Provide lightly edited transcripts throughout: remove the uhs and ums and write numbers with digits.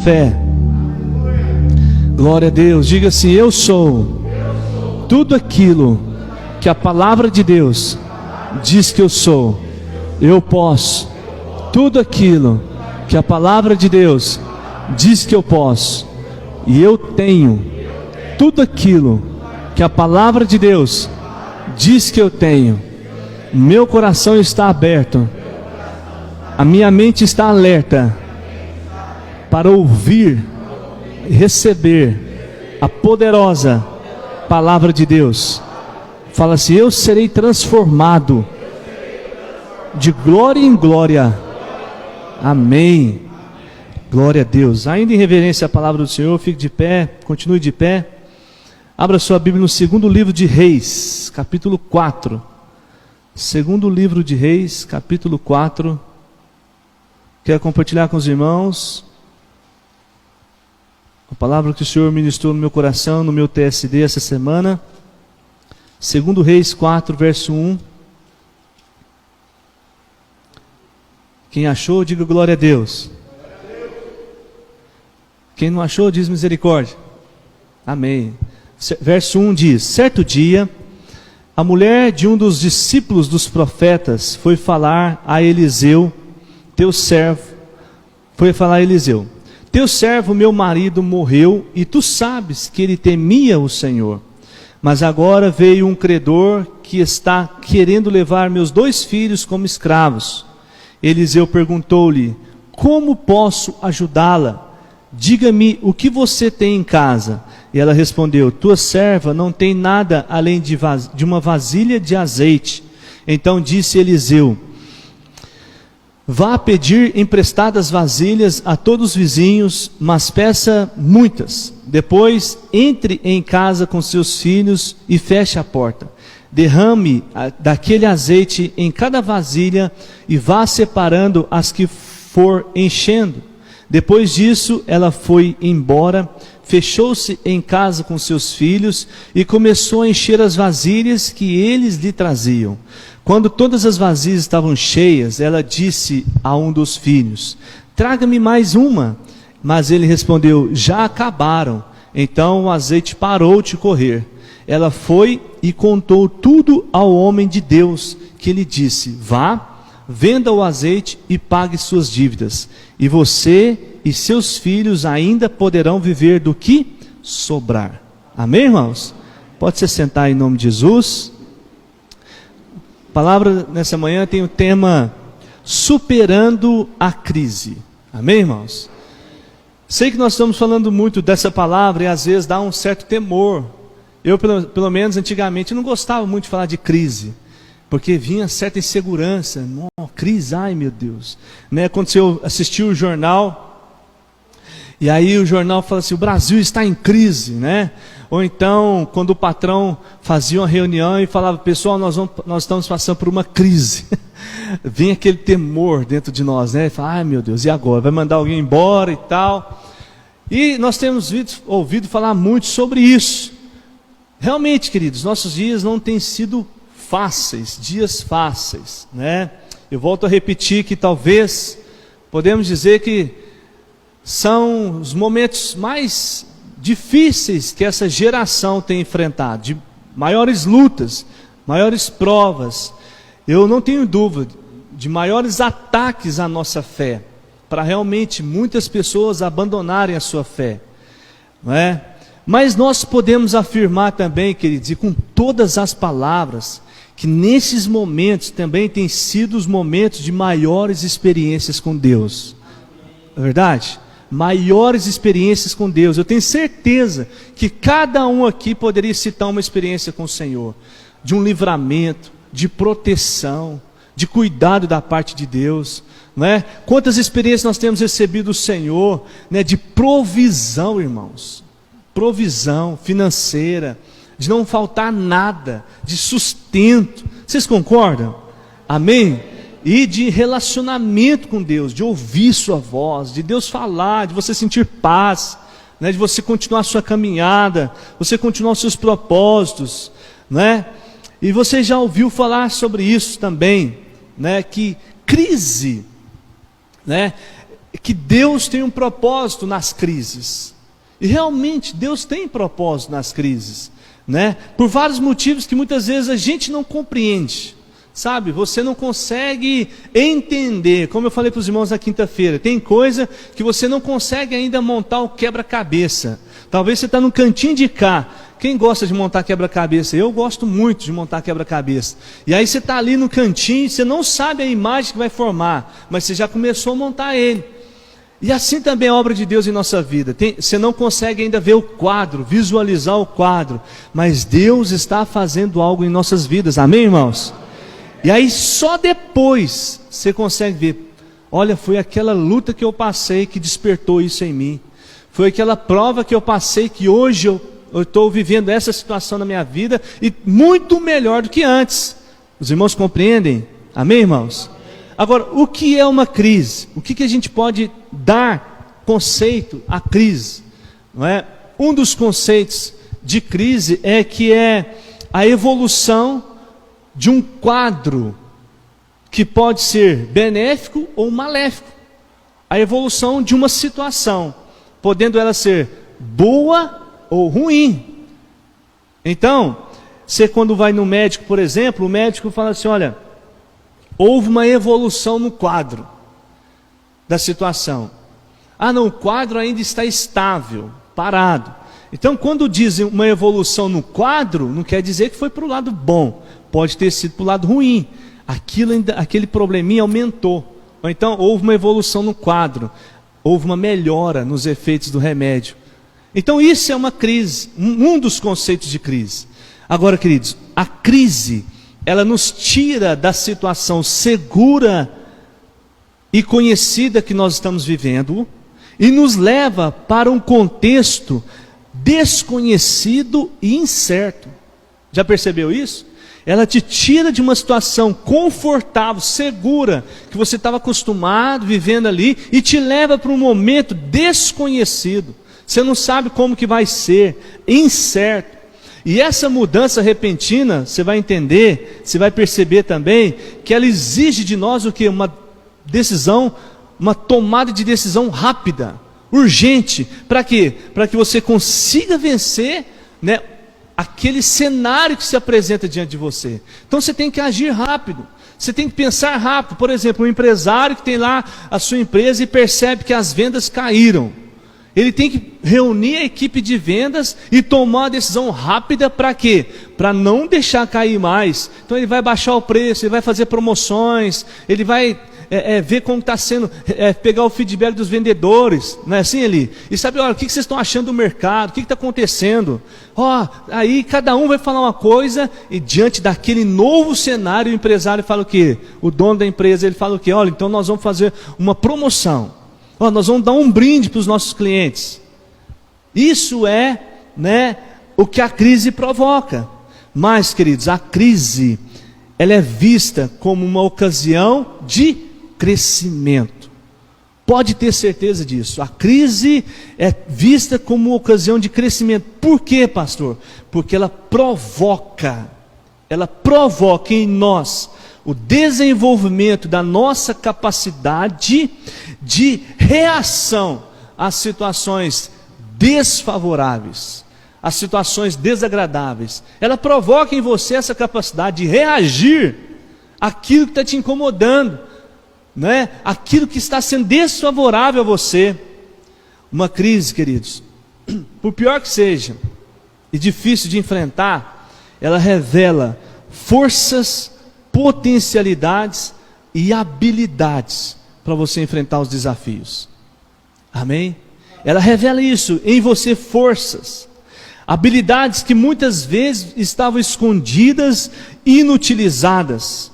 Fé. Glória a Deus. Diga assim: eu sou tudo aquilo que a palavra de Deus diz que eu sou. Eu posso tudo aquilo que a palavra de Deus diz que eu posso. E eu tenho tudo aquilo que a palavra de Deus diz que eu tenho. Meu coração está aberto, a minha mente está alerta para ouvir e receber a poderosa palavra de Deus. Fala assim: eu serei transformado de glória em glória. Amém. Glória a Deus. Ainda em reverência à palavra do Senhor, fique de pé, continue de pé. Abra sua Bíblia no segundo livro de Reis, capítulo 4. Segundo livro de Reis, capítulo 4. Quero compartilhar com os irmãos a palavra que o Senhor ministrou no meu coração, no meu TSD essa semana. Segundo Reis 4, verso 1. Quem achou, diga glória a Deus. Quem não achou, diz misericórdia. Amém. Verso 1 diz: certo dia, a mulher de um dos discípulos dos profetas foi falar a Eliseu, teu servo. Teu servo, meu marido, morreu, e tu sabes que ele temia o Senhor. Mas agora veio um credor que está querendo levar meus 2 filhos como escravos. Eliseu perguntou-lhe: como posso ajudá-la? Diga-me o que você tem em casa. E ela respondeu: tua serva não tem nada além de uma vasilha de azeite. Então disse Eliseu: vá pedir emprestadas vasilhas a todos os vizinhos, mas peça muitas. Depois entre em casa com seus filhos e feche a porta. Derrame daquele azeite em cada vasilha e vá separando as que for enchendo. Depois disso, ela foi embora, fechou-se em casa com seus filhos e começou a encher as vasilhas que eles lhe traziam. Quando todas as vasilhas estavam cheias, ela disse a um dos filhos: traga-me mais uma. Mas ele respondeu: já acabaram. Então o azeite parou de correr. Ela foi e contou tudo ao homem de Deus, que lhe disse: vá, venda o azeite e pague suas dívidas, e você e seus filhos ainda poderão viver do que sobrar. Amém, irmãos? Pode se sentar em nome de Jesus. A palavra nessa manhã tem o tema superando a crise. Amém, irmãos? Sei que nós estamos falando muito dessa palavra e às vezes dá um certo temor. Eu, pelo menos antigamente, não gostava muito de falar de crise, porque vinha certa insegurança. Crise, ai meu Deus, né? Quando eu assisti o jornal, e aí o jornal fala assim: o Brasil está em crise, né? Ou então, quando o patrão fazia uma reunião e falava: pessoal, nós estamos passando por uma crise. Vinha aquele temor dentro de nós, né? Fala: ai meu Deus, e agora? Vai mandar alguém embora e tal. E nós temos ouvido falar muito sobre isso. Realmente, queridos, nossos dias não têm sido fáceis, dias fáceis, né? Eu volto a repetir que talvez podemos dizer que são os momentos mais difíceis que essa geração tem enfrentado, de maiores lutas, maiores provas. Eu não tenho dúvida de maiores ataques à nossa fé, para realmente muitas pessoas abandonarem a sua fé, não é? Mas nós podemos afirmar também, queridos, e com todas as palavras, que nesses momentos também têm sido os momentos de maiores experiências com Deus. É verdade? Maiores experiências com Deus. Eu tenho certeza que cada um aqui poderia citar uma experiência com o Senhor, de um livramento, de proteção, de cuidado da parte de Deus, não é? Quantas experiências nós temos recebido do Senhor, né, de provisão, irmãos. Provisão financeira, de não faltar nada, de sustento. Vocês concordam? Amém? E de relacionamento com Deus, de ouvir sua voz, de Deus falar, de você sentir paz, né? De você continuar a sua caminhada, você continuar os seus propósitos, né? E você já ouviu falar sobre isso também, né? Que crise, né? que Deus tem um propósito nas crises. E realmente Deus tem propósito nas crises, né? Por vários motivos que muitas vezes a gente não compreende. Sabe, você não consegue entender, como eu falei para os irmãos na quinta-feira, tem coisa que você não consegue ainda montar o quebra-cabeça. Talvez você está no cantinho de cá. Quem gosta de montar quebra-cabeça? Eu gosto muito de montar quebra-cabeça. E aí você está ali no cantinho, você não sabe a imagem que vai formar, mas você já começou a montar ele. E assim também é a obra de Deus em nossa vida. Você não consegue ainda ver o quadro, visualizar o quadro, mas Deus está fazendo algo em nossas vidas, amém, irmãos? E aí só depois você consegue ver, olha, foi aquela luta que eu passei que despertou isso em mim. Foi aquela prova que eu passei que hoje eu estou vivendo essa situação na minha vida e muito melhor do que antes. Os irmãos compreendem? Amém, irmãos? Agora, o que é uma crise? O que a gente pode dar conceito à crise? Não é? Um dos conceitos de crise é que é a evolução de um quadro que pode ser benéfico ou maléfico. A evolução de uma situação, podendo ela ser boa ou ruim. Então, você quando vai no médico, por exemplo, o médico fala assim, olha, houve uma evolução no quadro da situação. Ah não, o quadro ainda está estável, parado. Então quando dizem uma evolução no quadro, não quer dizer que foi para o lado bom, pode ter sido para o lado ruim. Aquele probleminha aumentou. Ou então houve uma evolução no quadro, houve uma melhora nos efeitos do remédio. Então isso é uma crise, um dos conceitos de crise. Agora, queridos, a crise, ela nos tira da situação segura e conhecida que nós estamos vivendo e nos leva para um contexto desconhecido e incerto. Já percebeu isso? Ela te tira de uma situação confortável, segura, que você estava acostumado, vivendo ali, e te leva para um momento desconhecido. Você não sabe como que vai ser, incerto. E essa mudança repentina, você vai entender, você vai perceber também, que ela exige de nós o quê? Uma decisão, uma tomada de decisão rápida, urgente. Para quê? Para que você consiga vencer, né, aquele cenário que se apresenta diante de você. Então você tem que agir rápido, você tem que pensar rápido. Por exemplo, um empresário que tem lá a sua empresa e percebe que as vendas caíram. Ele tem que reunir a equipe de vendas e tomar uma decisão rápida para quê? Para não deixar cair mais. Então ele vai baixar o preço, ele vai fazer promoções, ele vai ver como está sendo, pegar o feedback dos vendedores, não é assim, Eli? E sabe, olha, o que vocês estão achando do mercado, o que está acontecendo? Aí cada um vai falar uma coisa e diante daquele novo cenário o empresário fala o quê? O dono da empresa, ele fala o quê? Olha, então nós vamos fazer uma promoção. Nós vamos dar um brinde para os nossos clientes. Isso é, né, o que a crise provoca. Mas, queridos, a crise, ela é vista como uma ocasião de crescimento. Pode ter certeza disso. A crise é vista como uma ocasião de crescimento. Por quê, pastor? Porque ela provoca em nós o desenvolvimento da nossa capacidade de reação às situações desfavoráveis, às situações desagradáveis. Ela provoca em você essa capacidade de reagir àquilo que está te incomodando, né? Aquilo que está sendo desfavorável a você. Uma crise, queridos, por pior que seja e difícil de enfrentar, ela revela forças, potencialidades e habilidades para você enfrentar os desafios. Amém? Ela revela isso em você, forças, habilidades que muitas vezes estavam escondidas, inutilizadas.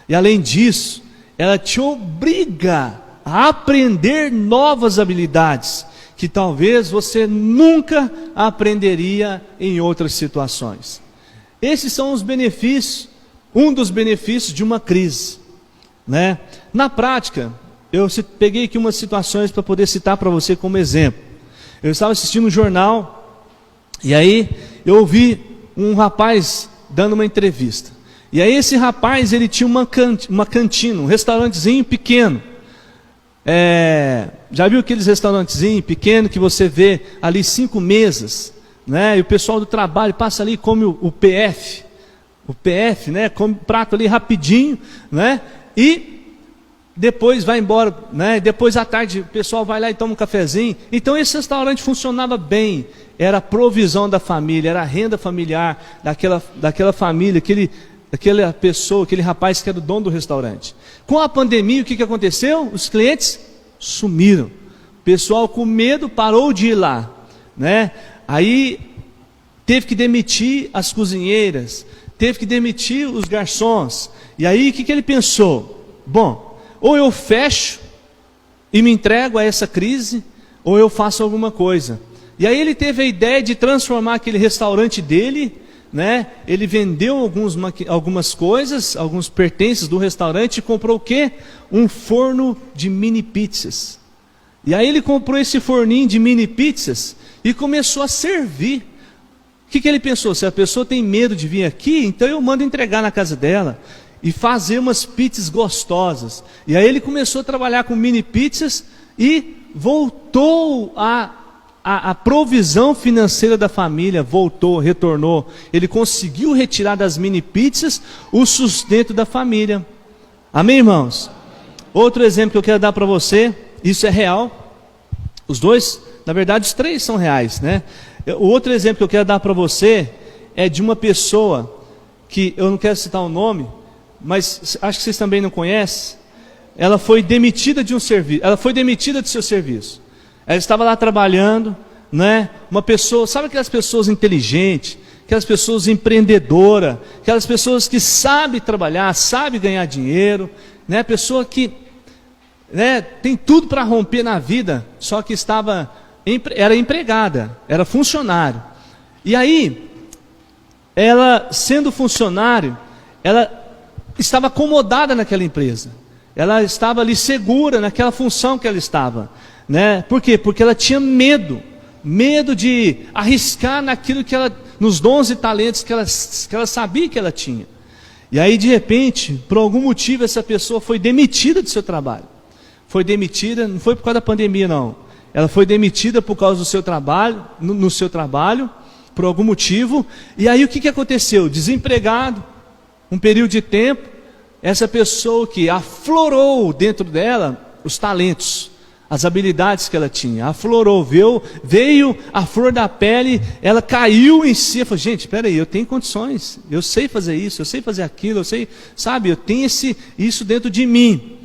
E além disso, ela te obriga a aprender novas habilidades que talvez você nunca aprenderia em outras situações. Esses são os benefícios, um dos benefícios de uma crise, né? Na prática, eu peguei aqui umas situações para poder citar para você como exemplo. Eu estava assistindo um jornal e aí eu ouvi um rapaz dando uma entrevista. E aí esse rapaz, ele tinha uma cantina, um restaurantezinho pequeno. Já viu aqueles restaurantezinhos pequenos que você vê ali 5 mesas, né? E o pessoal do trabalho passa ali e come o PF. O PF, né? Come prato ali rapidinho, né? E depois vai embora, né? Depois à tarde o pessoal vai lá e toma um cafezinho. Então esse restaurante funcionava bem. Era a provisão da família, era a renda familiar daquela família, aquela pessoa, aquele rapaz que era o dono do restaurante. Com a pandemia, o que aconteceu? Os clientes sumiram. O pessoal com medo parou de ir lá, né? Aí teve que demitir as cozinheiras, teve que demitir os garçons. E aí o que ele pensou? Bom, ou eu fecho e me entrego a essa crise, ou eu faço alguma coisa. E aí ele teve a ideia de transformar aquele restaurante dele, né? Ele vendeu algumas coisas, alguns pertences do restaurante e comprou o quê? Um forno de mini pizzas. E aí ele comprou esse forninho de mini pizzas e começou a servir. O que ele pensou? Se a pessoa tem medo de vir aqui, então eu mando entregar na casa dela e fazer umas pizzas gostosas. E aí ele começou a trabalhar com mini pizzas e voltou a provisão financeira da família, retornou. Ele conseguiu retirar das mini pizzas o sustento da família. Amém, irmãos? Outro exemplo que eu quero dar para você, isso é real. Os dois, na verdade os três são reais, né? O outro exemplo que eu quero dar para você é de uma pessoa que eu não quero citar o nome, mas acho que vocês também não conhecem. Ela foi demitida de um serviço, ela foi demitida de seu serviço. Ela estava lá trabalhando, né? Uma pessoa, sabe aquelas pessoas inteligentes, aquelas pessoas empreendedoras, aquelas pessoas que sabem trabalhar, sabem ganhar dinheiro, né? Pessoa que, né, tem tudo para romper na vida, só que era empregada, era funcionário. E aí, ela sendo funcionário, ela estava acomodada naquela empresa. Ela estava ali segura naquela função que ela estava, né? Por quê? Porque ela tinha medo de arriscar nos dons e talentos que ela sabia que ela tinha. E aí de repente, por algum motivo, essa pessoa foi demitida do seu trabalho. Foi demitida, não foi por causa da pandemia não. Ela foi demitida por causa do seu trabalho, no seu trabalho, por algum motivo. E aí o que aconteceu? Desempregado, um período de tempo, essa pessoa que aflorou dentro dela os talentos, as habilidades que ela tinha, aflorou, veio a flor da pele, ela caiu em si, falou, gente, espera aí, eu tenho condições, eu sei fazer isso, eu sei fazer aquilo, eu sei, sabe, eu tenho isso dentro de mim.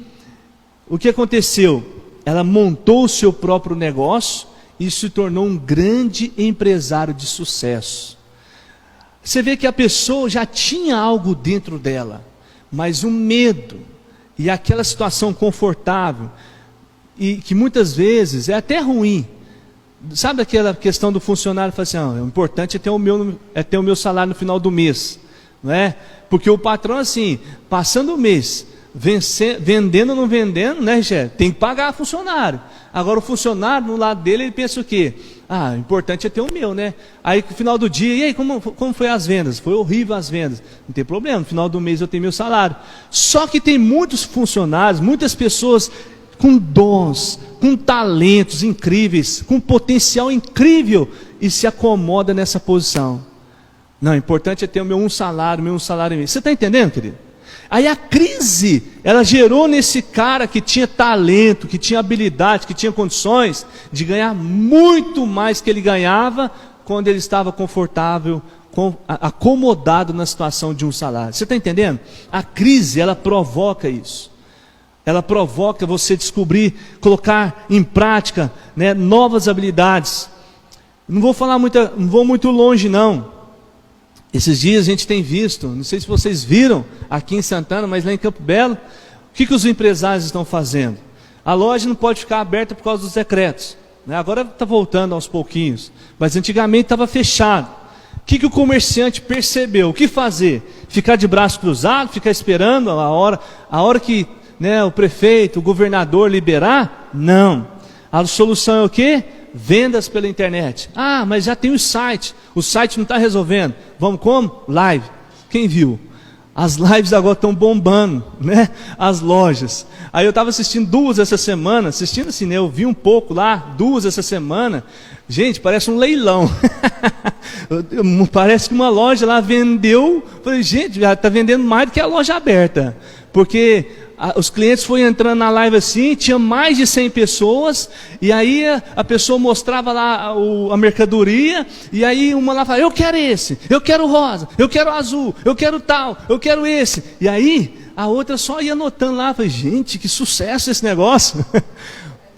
O que aconteceu? Ela montou o seu próprio negócio e se tornou um grande empresário de sucesso. Você vê que a pessoa já tinha algo dentro dela, mas o medo e aquela situação confortável, e que muitas vezes é até ruim. Sabe aquela questão do funcionário que fala assim, o importante é ter o meu salário no final do mês, não é? Porque o patrão assim, passando o mês, vendendo ou não vendendo, né, Rogério? Tem que pagar funcionário. Agora o funcionário, no lado dele, ele pensa o quê? O importante é ter o meu, né? Aí no final do dia, e aí, como foi as vendas? Foi horrível as vendas. Não tem problema, no final do mês eu tenho meu salário. Só que tem muitos funcionários, muitas pessoas com dons, com talentos incríveis, com potencial incrível, e se acomoda nessa posição. Não, o importante é ter o meu salário e meio. Você está entendendo, querido? Aí a crise, ela gerou nesse cara que tinha talento, que tinha habilidade, que tinha condições de ganhar muito mais que ele ganhava quando ele estava confortável, acomodado na situação de um salário. Você está entendendo? A crise, ela provoca isso. Ela provoca você descobrir, colocar em prática, né, novas habilidades. Não vou muito longe não. Esses dias a gente tem visto, não sei se vocês viram aqui em Santana, mas lá em Campo Belo, o que os empresários estão fazendo? A loja não pode ficar aberta por causa dos decretos, né? Agora está voltando aos pouquinhos, mas antigamente estava fechado. O que o comerciante percebeu? O que fazer? Ficar de braço cruzado, ficar esperando a hora que, né, o prefeito, o governador liberar? Não. A solução é o quê? Vendas pela internet. Mas já tem o site não está resolvendo. Vamos como? Live. Quem viu? As lives agora estão bombando, né? As lojas. Aí eu estava assistindo 2 essa semana, assistindo assim, né? Eu vi um pouco lá, 2 essa semana. Gente, parece um leilão. Parece que uma loja lá vendeu. Falei, gente, já está vendendo mais do que a loja aberta. Porque os clientes foram entrando na live assim, tinha mais de 100 pessoas, e aí a pessoa mostrava lá a mercadoria, e aí uma lá falava, eu quero esse, eu quero rosa, eu quero azul, eu quero tal, eu quero esse. E aí a outra só ia anotando lá, falei, gente, que sucesso esse negócio.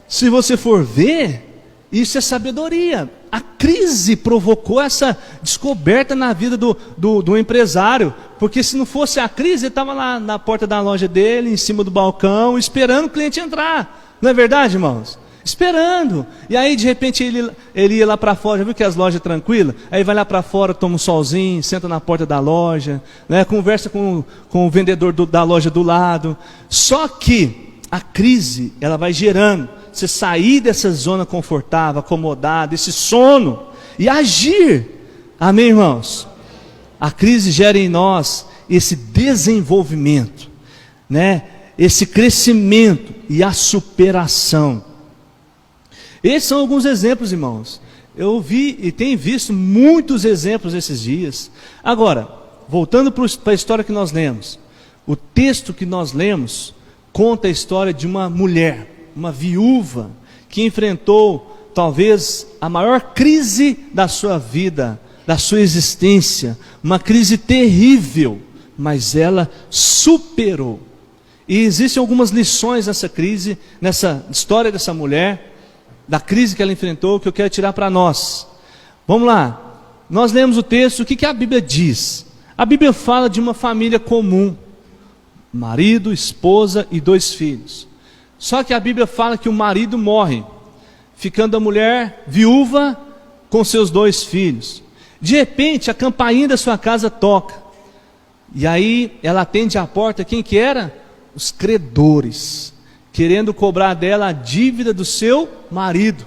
Se você for ver, isso é sabedoria. A crise provocou essa descoberta na vida do empresário, porque se não fosse a crise, ele estava lá na porta da loja dele, em cima do balcão, esperando o cliente entrar. Não é verdade, irmãos? Esperando. E aí, de repente, ele ia lá para fora, já viu que as lojas tranquilas? Aí vai lá para fora, toma um solzinho, senta na porta da loja, né, conversa com o vendedor da loja do lado. Só que a crise, ela vai gerando você sair dessa zona confortável, acomodada, esse sono, e agir. Amém, irmãos? A crise gera em nós esse desenvolvimento, né? Esse crescimento e a superação. Esses são alguns exemplos, irmãos. Eu vi e tenho visto muitos exemplos esses dias. Agora, voltando para a história que nós lemos, o texto que nós lemos conta a história de uma mulher, uma viúva, que enfrentou talvez a maior crise da sua vida, da sua existência, uma crise terrível, mas ela superou. E existem algumas lições nessa crise, nessa história dessa mulher, da crise que ela enfrentou, que eu quero tirar para nós. Vamos lá, nós lemos o texto, o que a Bíblia diz? A Bíblia fala de uma família comum, marido, esposa e 2 filhos. Só que a Bíblia fala que o marido morre, ficando a mulher viúva com seus 2 filhos. De repente, a campainha da sua casa toca. E aí, ela atende à porta, quem que era? Os credores, querendo cobrar dela a dívida do seu marido.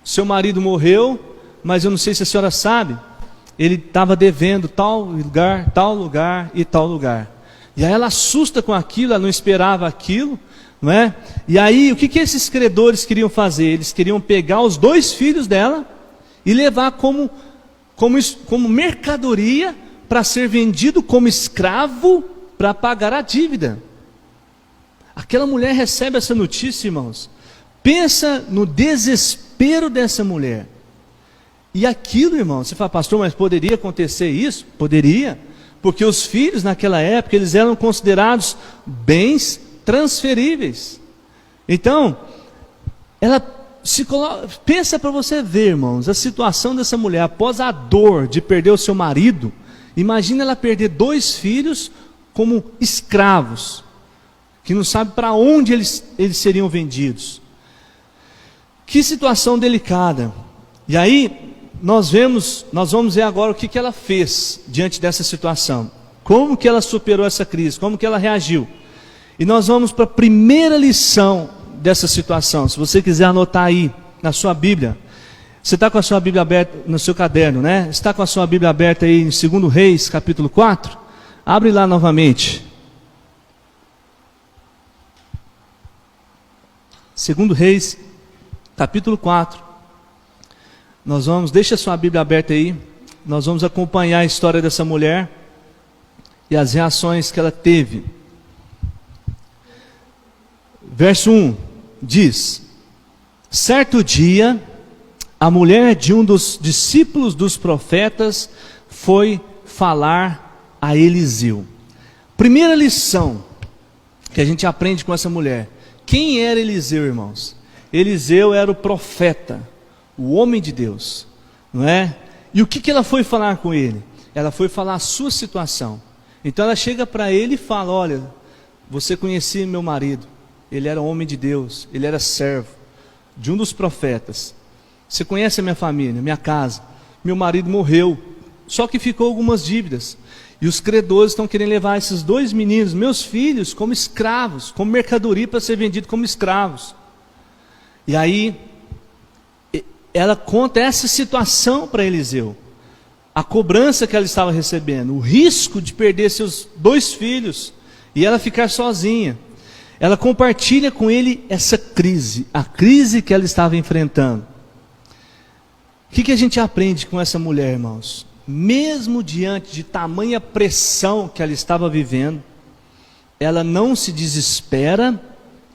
Seu marido morreu, mas eu não sei se a senhora sabe, ele estava devendo tal lugar e tal lugar. E aí ela assusta com aquilo, ela não esperava aquilo, não é? E aí, o que esses credores queriam fazer? Eles queriam pegar os 2 filhos dela e levar como mercadoria para ser vendido como escravo para pagar a dívida. Aquela mulher recebe essa notícia, irmãos. Pensa no desespero dessa mulher. E aquilo, irmão, você fala, pastor, mas poderia acontecer isso? Poderia, porque os filhos naquela época, eles eram considerados bens transferíveis. Então, ela se coloca, pensa para você ver, irmãos, a situação dessa mulher, após a dor de perder o seu marido. Imagina ela perder 2 filhos como escravos, que não sabe para onde eles seriam vendidos. Que situação delicada. E aí, nós vamos ver agora o que ela fez diante dessa situação. Como que ela superou essa crise, como que ela reagiu. E nós vamos para a primeira lição dessa situação. Se você quiser anotar aí na sua Bíblia, você está com a sua Bíblia aberta no seu caderno, né? Está com a sua Bíblia aberta aí em 2 Reis, capítulo 4? Abre lá novamente. 2 Reis, capítulo 4. Deixa a sua Bíblia aberta aí. Nós vamos acompanhar a história dessa mulher e as reações que ela teve. Verso 1 diz: certo dia, a mulher de um dos discípulos dos profetas foi falar a Eliseu. Primeira lição que a gente aprende com essa mulher. Quem era Eliseu, irmãos? Eliseu era o profeta, o homem de Deus, não é? E o que ela foi falar com ele? Ela foi falar a sua situação. Então ela chega para ele e fala: olha, você conhecia meu marido, ele era homem de Deus, ele era servo de um dos profetas. Você conhece a minha família, minha casa, meu marido morreu, só que ficou algumas dívidas. E os credores estão querendo levar esses 2 meninos, meus filhos, como escravos, como mercadoria para ser vendido como escravos. E aí, ela conta essa situação para Eliseu. a cobrança que ela estava recebendo, o risco de perder seus 2 filhos e ela ficar sozinha. Ela compartilha com ele essa crise, a crise que ela estava enfrentando. O que a gente aprende com essa mulher, irmãos? Mesmo diante de tamanha pressão que ela estava vivendo, ela não se desespera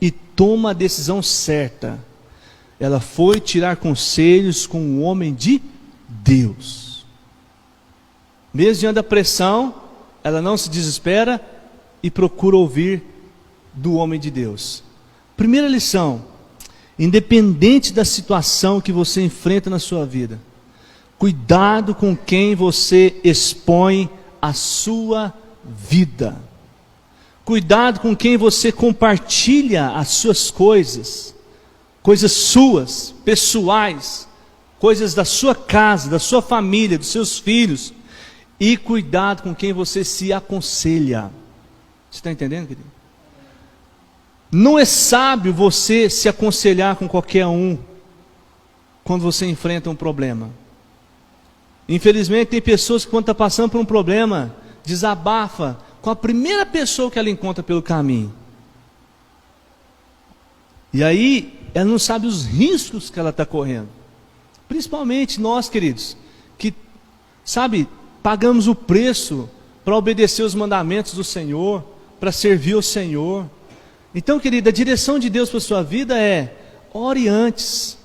e toma a decisão certa. Ela foi tirar conselhos com um homem de Deus. Mesmo diante da pressão, ela não se desespera e procura ouvir do homem de Deus. Primeira lição: independente da situação que você enfrenta na sua vida, cuidado com quem você expõe a sua vida. Cuidado com quem você compartilha as suas coisas, coisas suas, pessoais, coisas da sua casa, da sua família, dos seus filhos. E cuidado com quem você se aconselha. Você está entendendo, querido? Não é sábio você se aconselhar com qualquer um quando você enfrenta um problema. Infelizmente tem pessoas que quando está passando por um problema, desabafa com a primeira pessoa que ela encontra pelo caminho. E aí ela não sabe os riscos que ela está correndo. Principalmente nós, queridos, que, sabe, pagamos o preço para obedecer os mandamentos do Senhor, para servir o Senhor. Então, querida, a direção de Deus para a sua vida é: ore antes.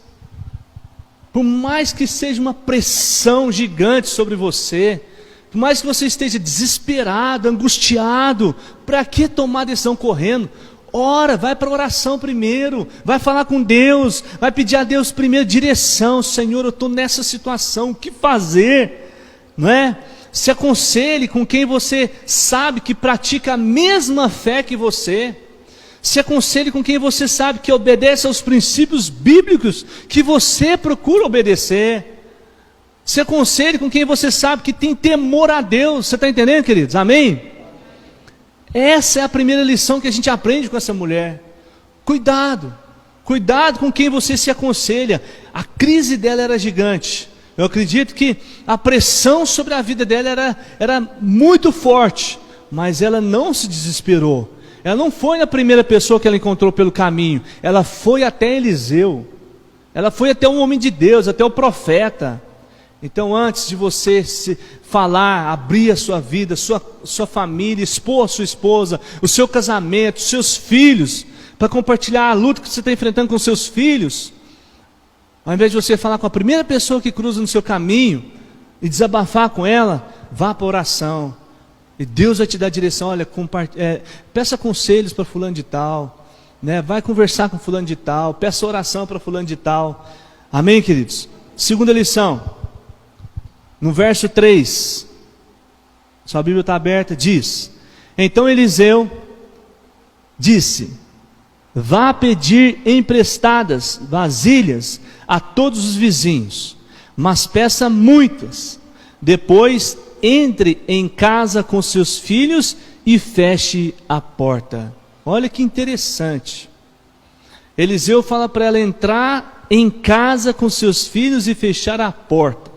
Por mais que seja uma pressão gigante sobre você, por mais que você esteja desesperado, angustiado, para que tomar decisão correndo? Ora, vai para a oração primeiro, vai falar com Deus, vai pedir a Deus primeiro direção. Senhor, eu estou nessa situação, o que fazer? Não é? Se aconselhe com quem você sabe que pratica a mesma fé que você. Se aconselhe com quem você sabe que obedece aos princípios bíblicos que você procura obedecer. Se aconselhe com quem você sabe que tem temor a Deus. Você está entendendo, queridos? Amém? Essa é a primeira lição que a gente aprende com essa mulher. Cuidado com quem você se aconselha. A crise dela era gigante. Eu acredito que a pressão sobre a vida dela era muito forte, mas ela não se desesperou. Ela não foi na primeira pessoa que ela encontrou pelo caminho, ela foi até Eliseu, ela foi até um homem de Deus, até o profeta. Então, antes de você se falar, abrir a sua vida, sua família, expor a sua esposa, o seu casamento, os seus filhos, para compartilhar a luta que você está enfrentando com seus filhos, ao invés de você falar com a primeira pessoa que cruza no seu caminho e desabafar com ela, vá para a oração. E Deus vai te dar direção. Olha, peça conselhos para fulano de tal, né? Vai conversar com fulano de tal, peça oração para fulano de tal. Amém, queridos? Segunda lição, no verso 3, sua Bíblia está aberta, diz: então Eliseu disse: vá pedir emprestadas vasilhas a todos os vizinhos, mas peça muitas. Depois entre em casa com seus filhos e feche a porta. Olha que interessante. Eliseu fala para ela entrar em casa com seus filhos e fechar a porta.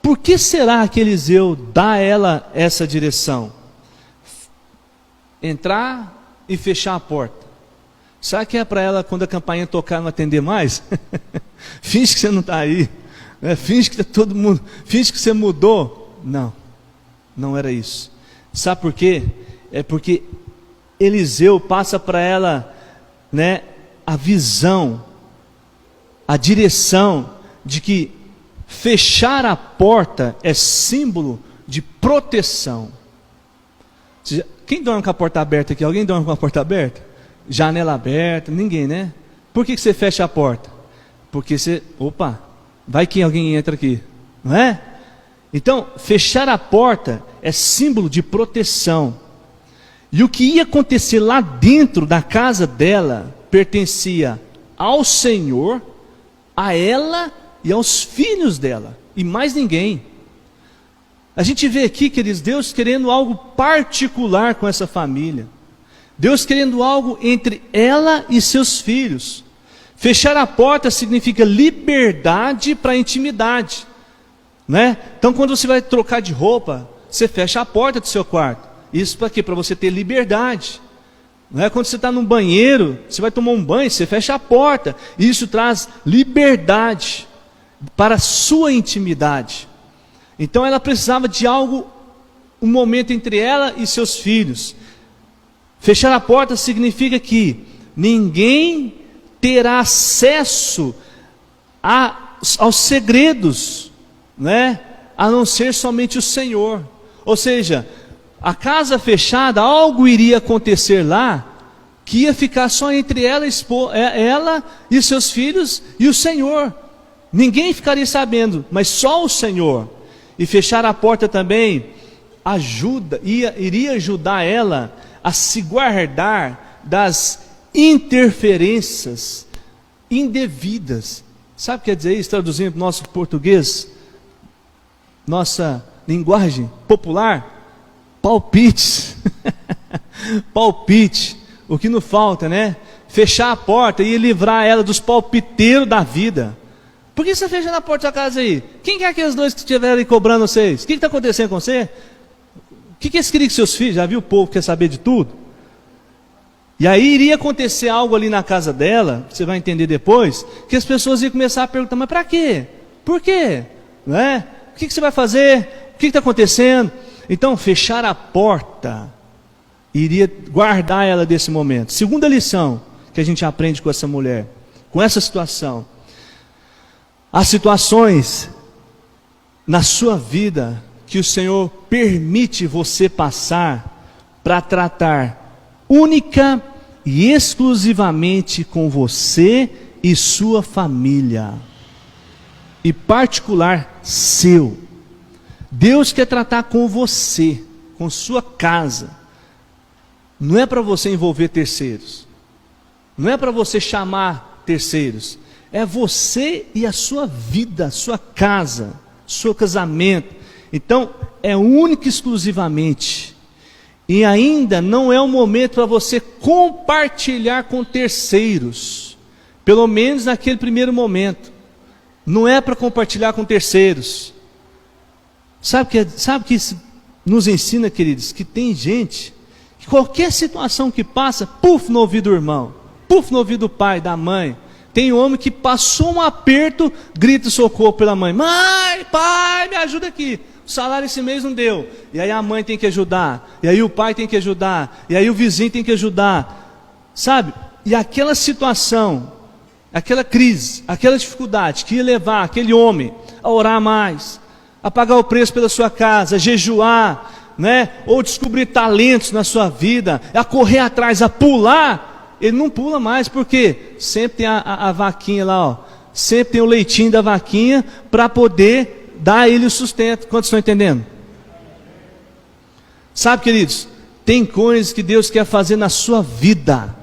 Por que será que Eliseu dá a ela essa direção? Entrar e fechar a porta. Será que é para ela, quando a campainha tocar, não atender mais? Finge que você não está aí, né? Finge que está todo mundo, finge que você mudou. Não era isso. Sabe por quê? É porque Eliseu passa para ela, né, a visão, a direção de que fechar a porta é símbolo de proteção. Quem dorme com a porta aberta aqui? Alguém dorme com a porta aberta? Janela aberta? Ninguém, né? Por que você fecha a porta? Porque você, vai que alguém entra aqui, não é? Então, fechar a porta é símbolo de proteção. E o que ia acontecer lá dentro da casa dela pertencia ao Senhor, a ela e aos filhos dela, e mais ninguém. A gente vê aqui, queridos, Deus querendo algo particular com essa família. Deus querendo algo entre ela e seus filhos. Fechar a porta significa liberdade para intimidade, né? Então, quando você vai trocar de roupa, você fecha a porta do seu quarto. Isso para quê? Para você ter liberdade. Não é? Quando você está num banheiro, você vai tomar um banho, você fecha a porta. Isso traz liberdade para a sua intimidade. Então ela precisava de algo, um momento entre ela e seus filhos. Fechar a porta significa que ninguém terá acesso aos segredos, né? A não ser somente o Senhor. Ou seja, a casa fechada, algo iria acontecer lá, que ia ficar só entre ela e seus filhos e o Senhor. Ninguém ficaria sabendo, mas só o Senhor. E fechar a porta também iria ajudar ela a se guardar das interferências indevidas. Sabe o que quer dizer isso? Traduzindo para o nosso português, nossa linguagem popular, palpites. Palpite, o que não falta, né? Fechar a porta e livrar ela dos palpiteiros da vida. Por que você fecha na porta da sua casa aí? Quem que é aqueles dois que estiveram aí cobrando vocês? O que está acontecendo com você? O que eles queriam com seus filhos? Já viu o povo que quer saber de tudo? E aí iria acontecer algo ali na casa dela, você vai entender depois, que as pessoas iam começar a perguntar, mas para quê? Por quê? Não é? O que você vai fazer? O que está acontecendo? Então, fechar a porta iria guardar ela desse momento. Segunda lição que a gente aprende com essa mulher, com essa situação. Há situações na sua vida que o Senhor permite você passar para tratar única e exclusivamente com você e sua família, e particular seu. Deus quer tratar com você, com sua casa. Não é para você envolver terceiros, não é para você chamar terceiros, é você e a sua vida, a sua casa, seu casamento. Então é único e exclusivamente. E ainda não é o momento para você compartilhar com terceiros, pelo menos naquele primeiro momento. Não é para compartilhar com terceiros. Sabe que isso nos ensina, queridos, que tem gente que qualquer situação que passa, puf no ouvido do irmão, puf no ouvido do pai, da mãe. Tem homem que passou um aperto, grita socorro pela mãe: mãe, pai, me ajuda aqui. O salário esse mês não deu. E aí a mãe tem que ajudar, e aí o pai tem que ajudar, e aí o vizinho tem que ajudar. Sabe? E aquela situação, aquela crise, aquela dificuldade que ia levar aquele homem a orar mais, a pagar o preço pela sua casa, a jejuar, né? Ou descobrir talentos na sua vida, a correr atrás, a pular. Ele não pula mais, porque sempre tem a vaquinha lá, ó. Sempre tem o leitinho da vaquinha para poder dar a ele o sustento. Quantos estão entendendo? Sabe, queridos, tem coisas que Deus quer fazer na sua vida,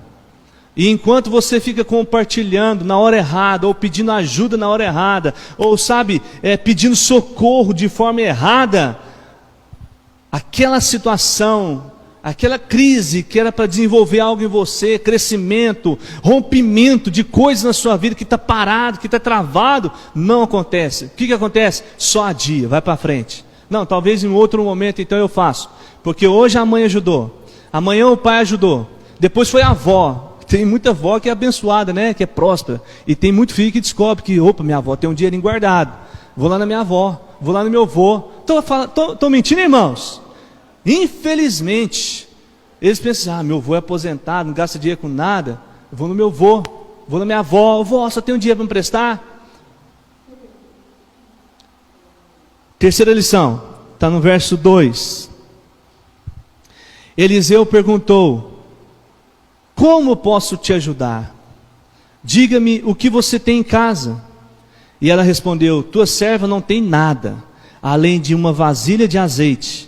e enquanto você fica compartilhando na hora errada, ou pedindo ajuda na hora errada, ou sabe, pedindo socorro de forma errada, aquela situação, aquela crise que era para desenvolver algo em você, crescimento, rompimento de coisas na sua vida que está parado, que está travado, não acontece. O que acontece? Só adia, vai para frente. Não, talvez em outro momento então eu faço, porque hoje a mãe ajudou, amanhã o pai ajudou, depois foi a avó. Tem muita avó que é abençoada, né? Que é próspera, e tem muito filho que descobre que, opa, minha avó tem um dinheirinho guardado, vou lá na minha avó, vou lá no meu avô. Estou mentindo, irmãos? Infelizmente, eles pensam: meu avô é aposentado, não gasta dinheiro com nada, eu vou no meu avô, vou na minha avó, vó, só tenho dinheiro para me emprestar. Terceira lição, está no verso 2. Eliseu perguntou: como posso te ajudar? Diga-me o que você tem em casa. E ela respondeu: tua serva não tem nada, além de uma vasilha de azeite.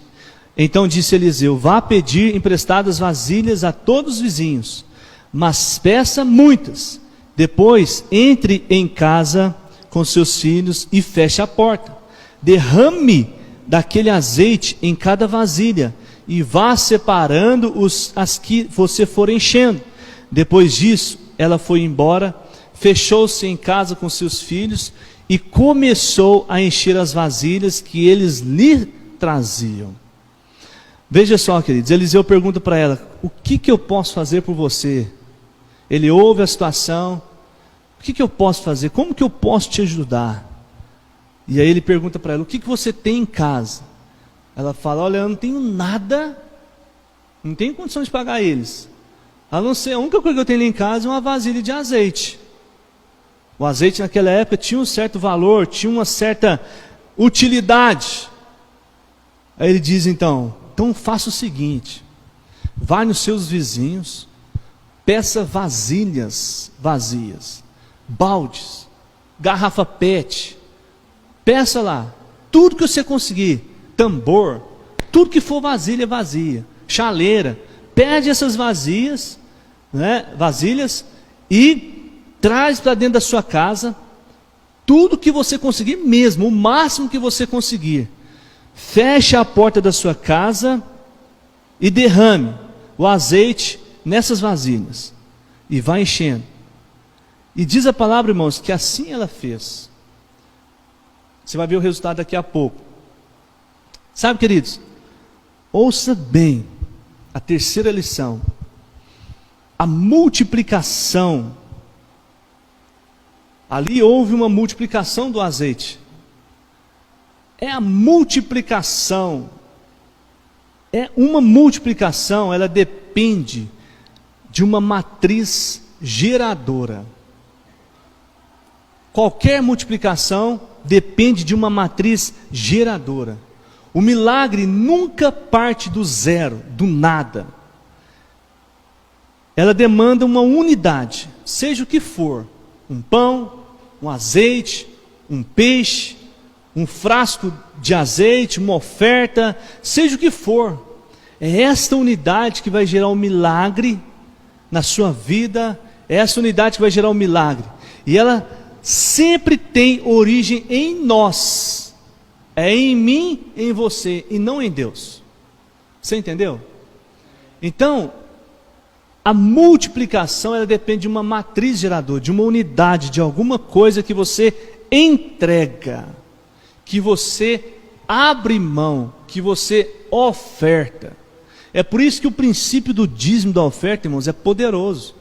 Então disse Eliseu: vá pedir emprestadas vasilhas a todos os vizinhos, mas peça muitas. Depois entre em casa com seus filhos e feche a porta. Derrame daquele azeite em cada vasilha, e vá separando as que você for enchendo. Depois disso, ela foi embora, fechou-se em casa com seus filhos e começou a encher as vasilhas que eles lhe traziam. Veja só, queridos, Eliseu pergunta para ela: o que eu posso fazer por você? Ele ouve a situação: o que eu posso fazer? Como que eu posso te ajudar? E aí ele pergunta para ela: o que você tem em casa? Ela fala: olha, eu não tenho nada, não tenho condição de pagar eles. A não ser, a única coisa que eu tenho ali em casa é uma vasilha de azeite. O azeite naquela época tinha um certo valor, tinha uma certa utilidade. Aí ele diz então faça o seguinte: vá nos seus vizinhos, peça vasilhas vazias, baldes, garrafa PET, peça lá, tudo que você conseguir, tambor, tudo que for vasilha vazia, chaleira, pede essas vasilhas e traz para dentro da sua casa tudo que você conseguir mesmo, o máximo que você conseguir. Feche a porta da sua casa e derrame o azeite nessas vasilhas e vai enchendo. E diz a palavra, irmãos, que assim ela fez. Você vai ver o resultado daqui a pouco. Sabe, queridos, ouça bem a terceira lição: a multiplicação. Ali houve uma multiplicação do azeite. É a multiplicação. É uma multiplicação, ela depende de uma matriz geradora. Qualquer multiplicação depende de uma matriz geradora. O milagre nunca parte do zero, do nada. Ela demanda uma unidade, seja o que for: um pão, um azeite, um peixe, um frasco de azeite, uma oferta, seja o que for. É esta unidade que vai gerar um milagre na sua vida, é essa unidade que vai gerar um milagre. E ela sempre tem origem em nós. É em mim, em você, e não em Deus. Você entendeu? Então, a multiplicação, ela depende de uma matriz geradora, de uma unidade, de alguma coisa que você entrega, que você abre mão, que você oferta. É por isso que o princípio do dízimo da oferta, irmãos, é poderoso.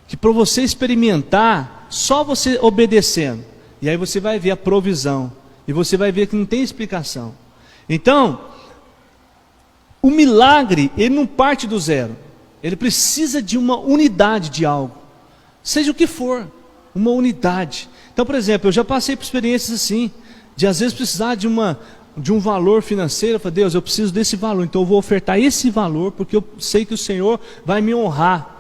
Que para você experimentar, só você obedecendo, e aí você vai ver a provisão, e você vai ver que não tem explicação. Então, o milagre, ele não parte do zero. Ele precisa de uma unidade de algo, seja o que for, uma unidade. Então, por exemplo, eu já passei por experiências assim, de às vezes precisar de um valor financeiro. Eu falei: Deus, eu preciso desse valor, então eu vou ofertar esse valor, porque eu sei que o Senhor vai me honrar.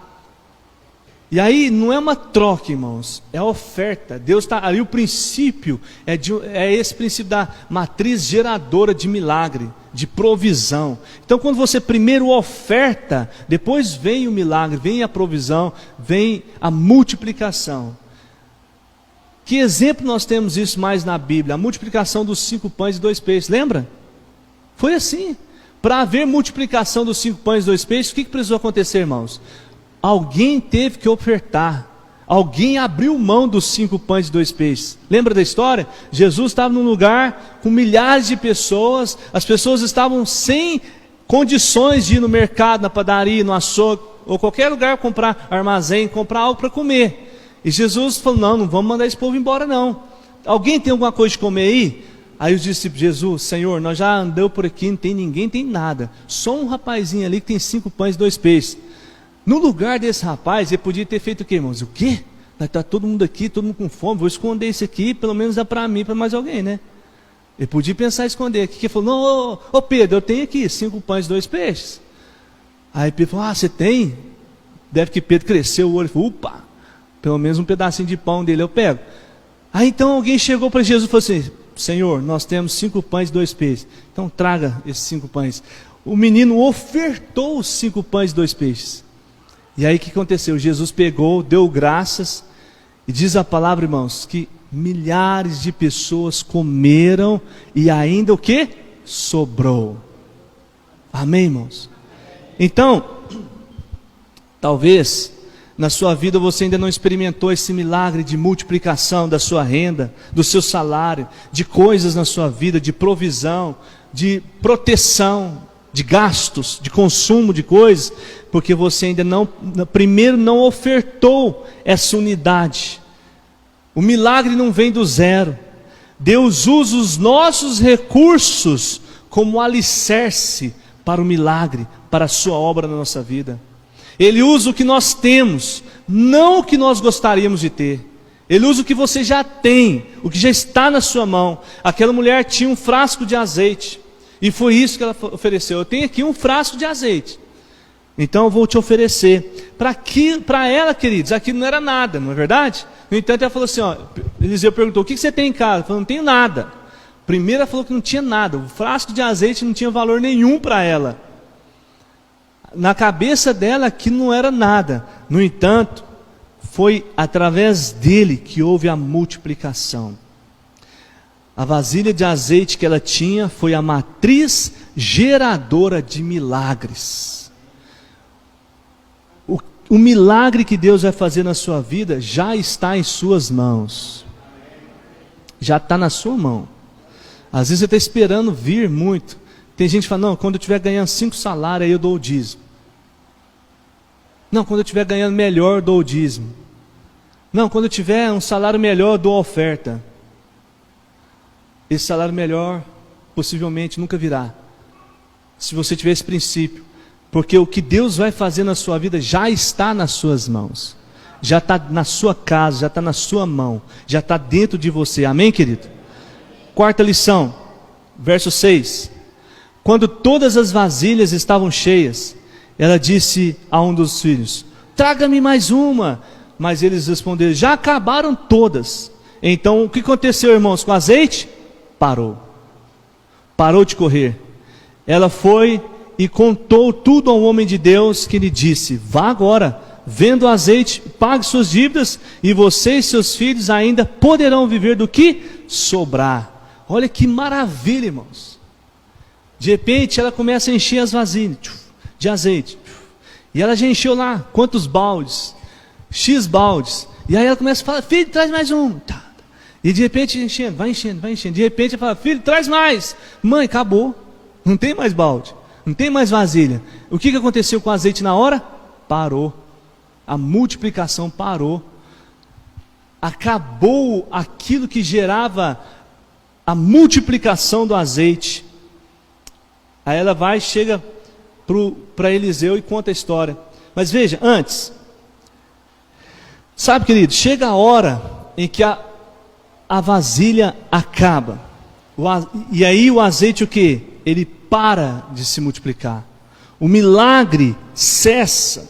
E aí não é uma troca, irmãos, é a oferta. Deus está ali, o princípio é esse princípio da matriz geradora de milagre, de provisão. Então, quando você primeiro oferta, depois vem o milagre, vem a provisão, vem a multiplicação. Que exemplo nós temos isso mais na Bíblia? A multiplicação dos 5 pães e 2 peixes, lembra? Foi assim. Para haver multiplicação dos 5 pães e 2 peixes, o que precisou acontecer, irmãos? Alguém teve que ofertar. Alguém abriu mão dos 5 pães e 2 peixes. Lembra da história? Jesus estava num lugar com milhares de pessoas. As pessoas estavam sem condições de ir no mercado, na padaria, no açougue, ou qualquer lugar comprar armazém, comprar algo para comer. E Jesus falou: não vamos mandar esse povo embora não. Alguém tem alguma coisa de comer aí? Aí os discípulos: Jesus, Senhor, nós já andamos por aqui, não tem ninguém, tem nada. Só um rapazinho ali que tem 5 pães e 2 peixes. No lugar desse rapaz, ele podia ter feito o quê, irmãos? O quê? Está todo mundo aqui, todo mundo com fome, vou esconder isso aqui, pelo menos dá para mim, para mais alguém, né? Ele podia pensar em esconder aqui, que ele falou: não, ô Pedro, eu tenho aqui 5 pães e 2 peixes. Aí Pedro falou: você tem? Deve que Pedro cresceu o olho e falou: opa, pelo menos um pedacinho de pão dele eu pego. Aí então alguém chegou para Jesus e falou assim: Senhor, nós temos 5 pães e 2 peixes, então traga esses 5 pães. O menino ofertou os 5 pães e 2 peixes. E aí o que aconteceu? Jesus pegou, deu graças, e diz a palavra, irmãos, que milhares de pessoas comeram, e ainda o que? Sobrou. Amém, irmãos? Então, talvez na sua vida você ainda não experimentou esse milagre de multiplicação da sua renda, do seu salário, de coisas na sua vida, de provisão, de proteção, de gastos, de consumo de coisas, porque você ainda primeiro não ofertou essa unidade. O milagre não vem do zero. Deus usa os nossos recursos como alicerce para o milagre, para a sua obra na nossa vida. Ele usa o que nós temos, não o que nós gostaríamos de ter. Ele usa o que você já tem, o que já está na sua mão. Aquela mulher tinha um frasco de azeite, e foi isso que ela ofereceu. Eu tenho aqui um frasco de azeite, então eu vou te oferecer. Para ela, queridos, aquilo não era nada, não é verdade? No entanto, ela falou assim, Eliseu perguntou, o que você tem em casa? Ela falou, não tenho nada. Primeiro ela falou que não tinha nada, o frasco de azeite não tinha valor nenhum para ela. Na cabeça dela aquilo não era nada. No entanto, foi através dele que houve a multiplicação. A vasilha de azeite que ela tinha foi a matriz geradora de milagres. O milagre que Deus vai fazer na sua vida já está em suas mãos. Já está na sua mão. Às vezes você está esperando vir muito. Tem gente que fala, não, quando eu estiver ganhando 5 salários, aí eu dou o dízimo. Não, quando eu estiver ganhando melhor, eu dou o dízimo. Não, quando eu tiver um salário melhor, eu dou a oferta. Esse salário melhor, possivelmente, nunca virá. Se você tiver esse princípio. Porque o que Deus vai fazer na sua vida já está nas suas mãos. Já está na sua casa, já está na sua mão. Já está dentro de você. Amém, querido? Quarta lição, verso 6. Quando todas as vasilhas estavam cheias, ela disse a um dos filhos, traga-me mais uma. Mas eles responderam, já acabaram todas. Então o que aconteceu, irmãos, com o azeite? Parou de correr. Ela foi e contou tudo ao homem de Deus, que lhe disse, vá agora, venda o azeite, pague suas dívidas, e você e seus filhos ainda poderão viver do que sobrar. Olha que maravilha, irmãos. De repente ela começa a encher as vasilhas de azeite. E ela já encheu lá, quantos baldes? X baldes. E aí ela começa a falar, filho, traz mais um. E de repente enchendo, vai enchendo, vai enchendo. De repente ela fala, filho, traz mais. Mãe, acabou. Não tem mais balde. Não tem mais vasilha. O que aconteceu com o azeite na hora? Parou. A multiplicação parou. Acabou aquilo que gerava a multiplicação do azeite. Aí ela vai, chega para Eliseu e conta a história. Mas veja, antes, sabe, querido, chega a hora em que a vasilha acaba. E aí o azeite o que? Ele para de se multiplicar. O milagre cessa.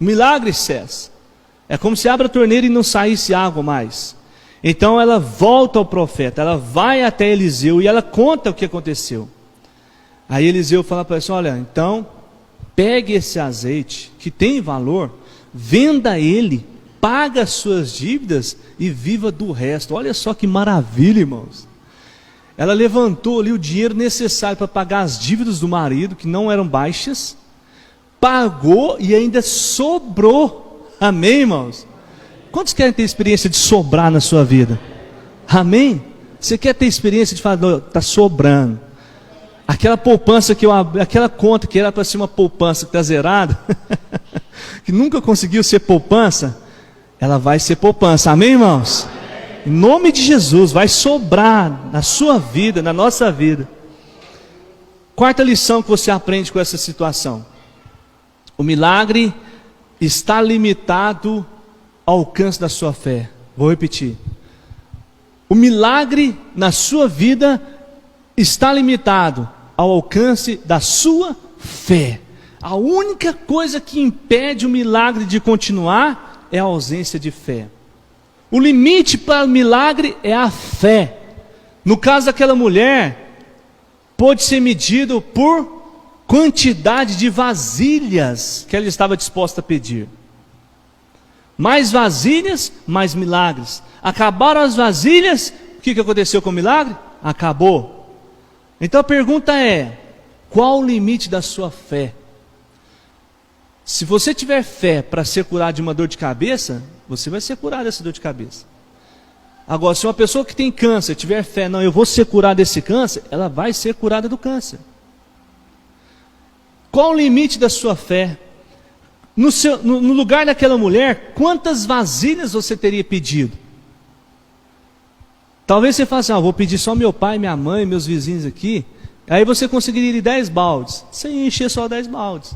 O milagre cessa. É como se abre a torneira e não saísse água mais. Então ela volta ao profeta, ela vai até Eliseu e ela conta o que aconteceu. Aí Eliseu fala para ela assim, olha, então pegue esse azeite que tem valor, venda ele, paga as suas dívidas e viva do resto. Olha só que maravilha, irmãos. Ela levantou ali o dinheiro necessário para pagar as dívidas do marido, que não eram baixas, pagou e ainda sobrou. Amém, irmãos? Quantos querem ter experiência de sobrar na sua vida? Amém? Você quer ter experiência de falar, está sobrando. Aquela poupança que eu abri, aquela conta que era para ser uma poupança que está zerada, que nunca conseguiu ser poupança, ela vai ser poupança. Amém, irmãos? Em nome de Jesus, vai sobrar na sua vida, na nossa vida. Quarta lição que você aprende com essa situação. O milagre está limitado ao alcance da sua fé. Vou repetir. O milagre na sua vida está limitado ao alcance da sua fé. A única coisa que impede o milagre de continuar é a ausência de fé. O limite para o milagre é a fé. No caso daquela mulher, pode ser medido por quantidade de vasilhas que ela estava disposta a pedir. Mais vasilhas, mais milagres. Acabaram as vasilhas, o que aconteceu com o milagre? Acabou. Então a pergunta é, qual o limite da sua fé? Se você tiver fé para ser curado de uma dor de cabeça, você vai ser curado dessa dor de cabeça. Agora, se uma pessoa que tem câncer tiver fé, não, eu vou ser curado desse câncer, ela vai ser curada do câncer. Qual o limite da sua fé? No lugar daquela mulher, quantas vasilhas você teria pedido? Talvez você fale assim, vou pedir só meu pai, minha mãe, meus vizinhos aqui. Aí você conseguiria 10 baldes. Você ia encher só 10 baldes.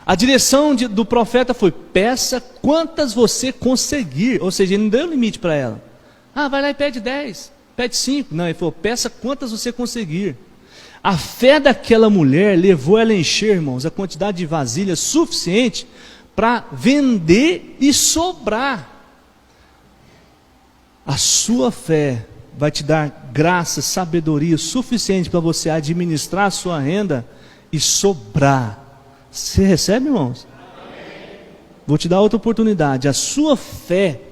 A direção do profeta foi, peça quantas você conseguir. Ou seja, ele não deu limite para ela. Vai lá e pede 10, pede 5. Não, ele falou, peça quantas você conseguir. A fé daquela mulher levou ela a encher, irmãos, a quantidade de vasilhas suficiente para vender e sobrar. A sua fé vai te dar graça, sabedoria suficiente para você administrar a sua renda e sobrar. Você recebe, irmãos? Amém. Vou te dar outra oportunidade. A sua fé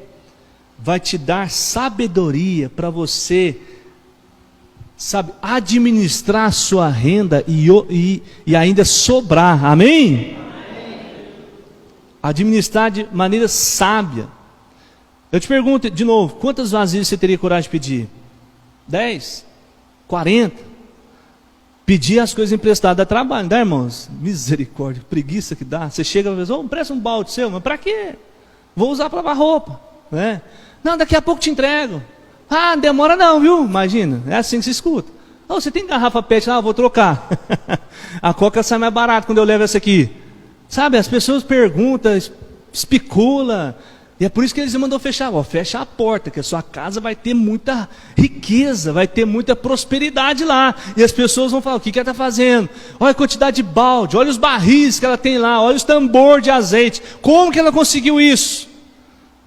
vai te dar sabedoria para você, administrar a sua renda e ainda sobrar. Amém? Amém? Administrar de maneira sábia. Eu te pergunto de novo, quantas vasilhas você teria coragem de pedir? 10? 40? Pedir as coisas emprestadas dá trabalho, não dá, irmãos? Misericórdia, preguiça que dá. Você chega e fala, presta um balde seu, mas para quê? Vou usar para lavar roupa, né? Não, daqui a pouco te entrego. Não demora não, viu? Imagina, é assim que se escuta. Você tem garrafa PET? Vou trocar. A coca sai mais barata quando eu levo essa aqui. Sabe, as pessoas perguntam, especulam. E é por isso que eles mandam fechar. Fecha a porta, que a sua casa vai ter muita riqueza, vai ter muita prosperidade lá. E as pessoas vão falar, o que ela está fazendo? Olha a quantidade de balde, olha os barris que ela tem lá, olha os tambor de azeite. Como que ela conseguiu isso?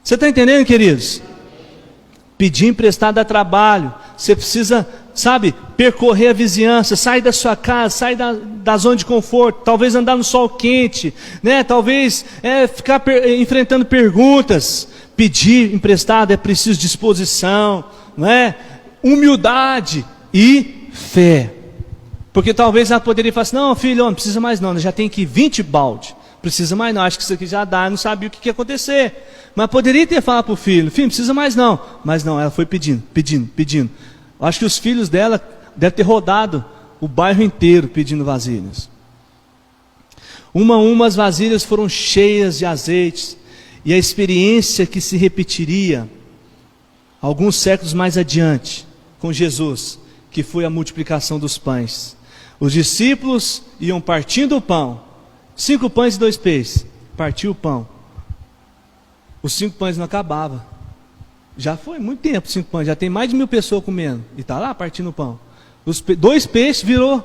Você está entendendo, queridos? Pedir emprestado dá trabalho. Você precisa, percorrer a vizinhança, sair da sua casa, sair da zona de conforto, talvez andar no sol quente, né? Talvez ficar enfrentando perguntas. Pedir emprestado é preciso disposição, não é? Humildade e fé. Porque talvez ela poderia falar assim, não filho, não precisa mais não, já tem aqui 20 balde. Precisa mais não, acho que isso aqui já dá, não sabia o que ia acontecer. Mas poderia ter falado para o filho, não precisa mais não. Mas não, ela foi pedindo. Acho que os filhos dela devem ter rodado o bairro inteiro pedindo vasilhas. Uma a uma as vasilhas foram cheias de azeites. E a experiência que se repetiria alguns séculos mais adiante com Jesus, que foi a multiplicação dos pães. Os discípulos iam partindo o pão, 5 pães e 2 peixes, partiu o pão. Os 5 pães não acabavam. Já foi muito tempo 5 pães, já tem mais de 1000 pessoas comendo. E está lá partindo o pão. Os 2 peixes virou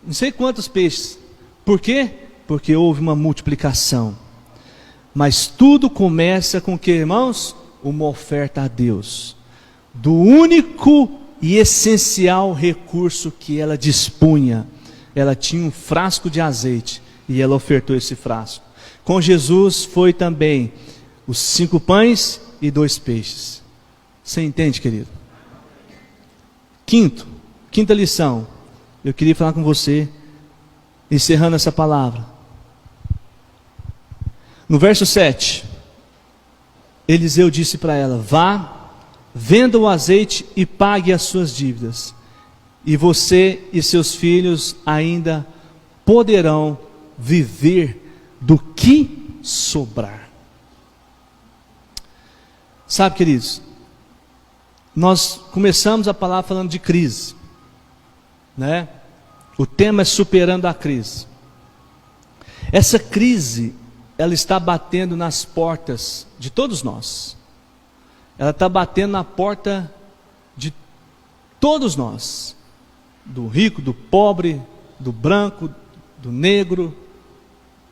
não sei quantos peixes. Por quê? Porque houve uma multiplicação. Mas tudo começa com o que, irmãos? Uma oferta a Deus. Do único e essencial recurso que ela dispunha. Ela tinha um frasco de azeite. E ela ofertou esse frasco. Com Jesus foi também os 5 pães e 2 peixes. Você entende, querido? Quinta lição. Eu queria falar com você, encerrando essa palavra. No verso 7, Eliseu disse para ela, vá, venda o azeite e pague as suas dívidas. E você e seus filhos ainda poderão viver do que sobrar. Sabe, queridos, nós começamos a palavra falando de crise, né? O tema é superando a crise. Essa crise, ela está batendo nas portas de todos nós. Ela está batendo na porta de todos nós. Do rico, do pobre, do branco, do negro,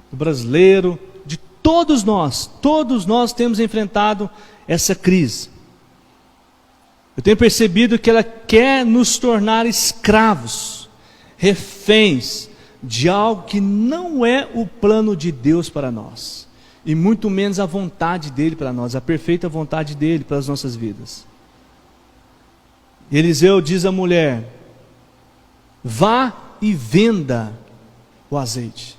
do brasileiro, de todos nós temos enfrentado essa crise. Eu tenho percebido que ela quer nos tornar escravos, reféns de algo que não é o plano de Deus para nós, e muito menos a vontade dele para nós, a perfeita vontade dele para as nossas vidas. Eliseu diz à mulher, vá e venda o azeite.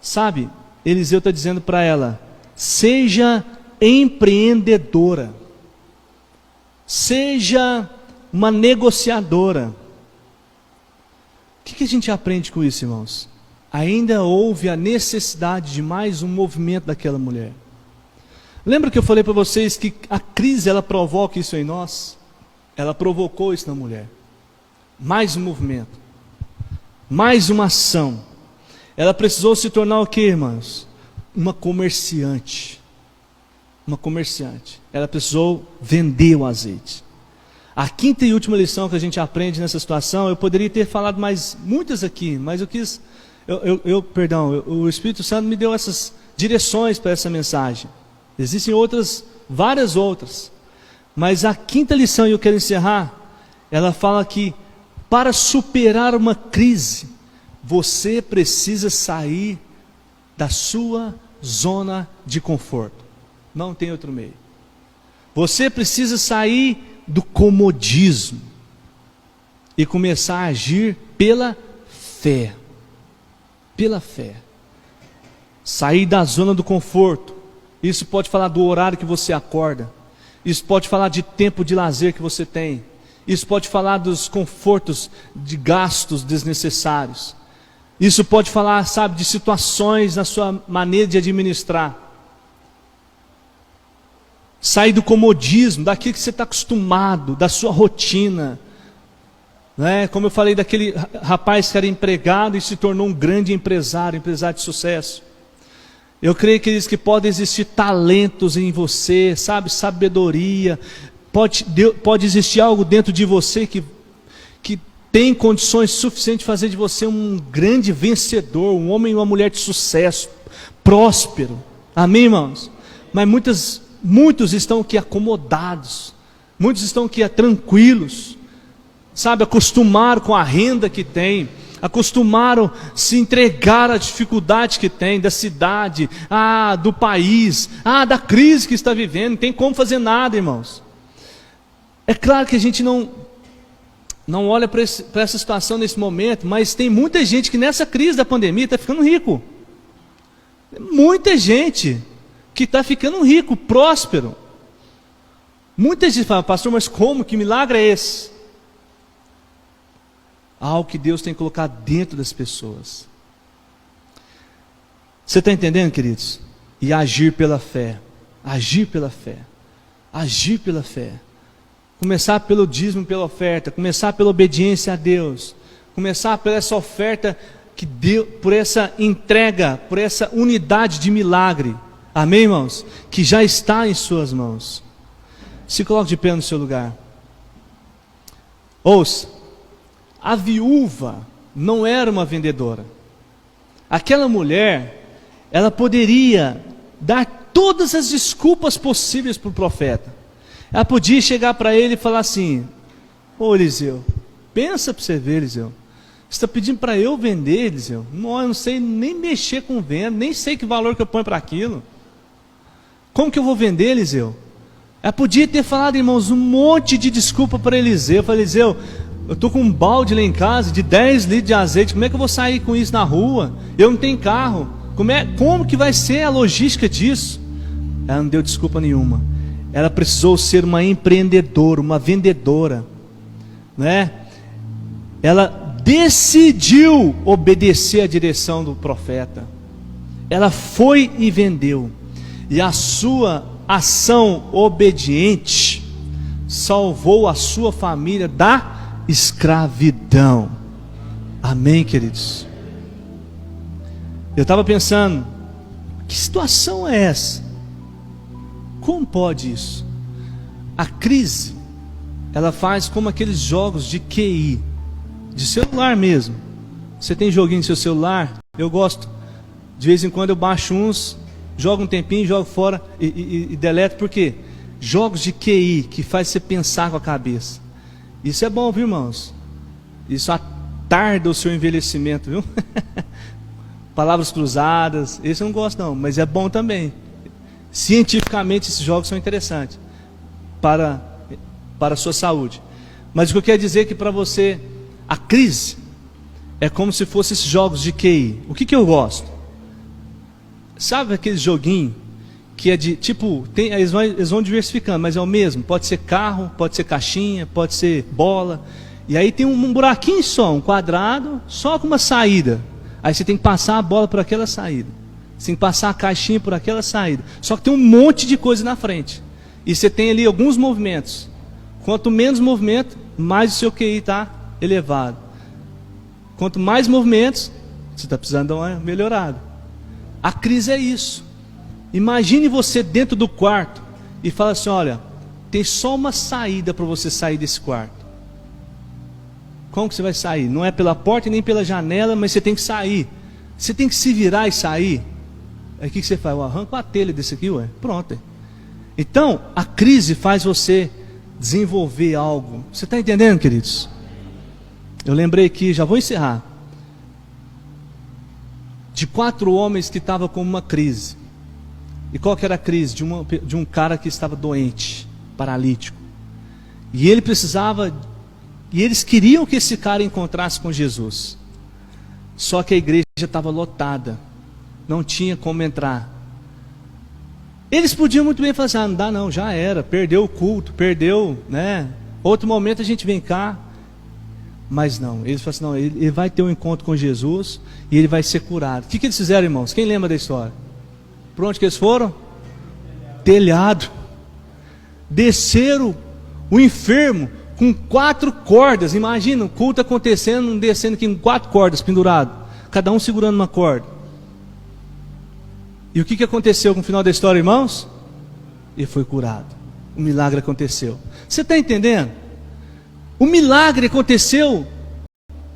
Sabe, Eliseu está dizendo para ela: seja empreendedora, seja uma negociadora. O que a gente aprende com isso, irmãos? Ainda houve a necessidade de mais um movimento daquela mulher. Lembra que eu falei para vocês que a crise, ela provoca isso em nós? Ela provocou isso na mulher. Mais um movimento, mais uma ação. Ela precisou se tornar o que, irmãos? Uma comerciante. Uma comerciante. Ela precisou vender o azeite. A quinta e última lição que a gente aprende nessa situação, eu poderia ter falado mais muitas aqui, mas eu quis, o Espírito Santo me deu essas direções para essa mensagem. Existem outras, várias outras, mas a quinta lição, e eu quero encerrar, ela fala que para superar uma crise, você precisa sair da sua zona de conforto. Não tem outro meio. Você precisa sair do comodismo e começar a agir pela fé. Pela fé. Sair da zona do conforto. Isso pode falar do horário que você acorda. Isso pode falar de tempo de lazer que você tem. Isso pode falar dos confortos de gastos desnecessários. Isso pode falar, sabe, de situações na sua maneira de administrar. Sair do comodismo, daquilo que você está acostumado, da sua rotina. Né? Como eu falei daquele rapaz que era empregado e se tornou um grande empresário de sucesso. Eu creio, queridos, que pode existir talentos em você, sabe, sabedoria. Pode existir algo dentro de você que tem condições suficientes de fazer de você um grande vencedor, um homem e uma mulher de sucesso, próspero. Amém, irmãos? Mas muitos estão aqui acomodados, muitos estão aqui tranquilos, sabe, acostumaram com a renda que tem, acostumaram se entregar à dificuldade que tem, da cidade, do país, da crise que está vivendo, não tem como fazer nada, irmãos. É claro que a gente não olha para essa situação nesse momento, mas tem muita gente que nessa crise da pandemia está ficando rico. Muita gente que está ficando rico, próspero. Muita gente fala: pastor, mas como? Que milagre é esse? Algo que Deus tem colocado dentro das pessoas. Você está entendendo, queridos? E agir pela fé. Agir pela fé. Agir pela fé. Começar pelo dízimo, pela oferta. Começar pela obediência a Deus. Começar por essa oferta que Deus, por essa entrega, por essa unidade de milagre. Amém, irmãos? Que já está em suas mãos. Se coloque de pé no seu lugar. Ouça. A viúva não era uma vendedora. Aquela mulher, ela poderia dar todas as desculpas possíveis para o profeta. Ela podia chegar para ele e falar assim: ô Eliseu, pensa para você ver, Eliseu, você está pedindo para eu vender, Eliseu? Não, eu não sei nem mexer com venda, nem sei que valor que eu ponho para aquilo. Como que eu vou vender, Eliseu? Ela podia ter falado, irmãos, um monte de desculpa para Eliseu. Eu falei: Eliseu, eu estou com um balde lá em casa de 10 litros de azeite, como é que eu vou sair com isso na rua? Eu não tenho carro, como que vai ser a logística disso? Ela não deu desculpa nenhuma. Ela precisou ser uma empreendedora, uma vendedora, né? Ela decidiu obedecer a direção do profeta. Ela foi e vendeu. E a sua ação obediente salvou a sua família da escravidão. Amém, queridos? Eu estava pensando, que situação é essa? Como pode isso? A crise, ela faz como aqueles jogos de QI, de celular mesmo. Você tem joguinho no seu celular? Eu gosto. De vez em quando eu baixo uns, jogo um tempinho, jogo fora e deleto. Por quê? Jogos de QI, que faz você pensar com a cabeça. Isso é bom, viu, irmãos? Isso atarda o seu envelhecimento, viu? Palavras cruzadas, esse eu não gosto não, mas é bom também. Cientificamente esses jogos são interessantes para a sua saúde. Mas o que eu quero dizer é que para você, a crise é como se fosse esses jogos de QI. O que eu gosto? Sabe aquele joguinho que é de, tipo, eles vão diversificando, mas é o mesmo. Pode ser carro, pode ser caixinha, pode ser bola. E aí tem um buraquinho só, um quadrado, só com uma saída. Aí você tem que passar a bola por aquela saída. Você tem que passar a caixinha por aquela saída. Só que tem um monte de coisa na frente. E você tem ali alguns movimentos. Quanto menos movimento, mais o seu QI está elevado. Quanto mais movimentos, você está precisando dar uma melhorada. A crise é isso. Imagine você dentro do quarto e fala assim: olha, tem só uma saída para você sair desse quarto. Como que você vai sair? Não é pela porta nem pela janela, mas você tem que sair. Você tem que se virar e sair. Aí o que você faz? Eu arranco a telha desse aqui, ué. Pronto. Então, a crise faz você desenvolver algo. Você está entendendo, queridos? Eu lembrei aqui, já vou encerrar, de 4 homens que estavam com uma crise. E qual que era a crise? De um cara que estava doente, paralítico. E ele precisava, e eles queriam que esse cara encontrasse com Jesus. Só que a igreja estava lotada, não tinha como entrar. Eles podiam muito bem falar assim: ah, não dá não, já era, perdeu o culto, perdeu, né? Outro momento a gente vem cá. Mas não, eles falaram assim: não, ele vai ter um encontro com Jesus e ele vai ser curado. O que eles fizeram, irmãos? Quem lembra da história? Para onde que eles foram? Telhado. Desceram o enfermo com 4 cordas. Imagina, o culto acontecendo, descendo aqui com 4 cordas pendurado, cada um segurando uma corda. E o que aconteceu com o final da história, irmãos? Ele foi curado. O milagre aconteceu. Você está entendendo? O milagre aconteceu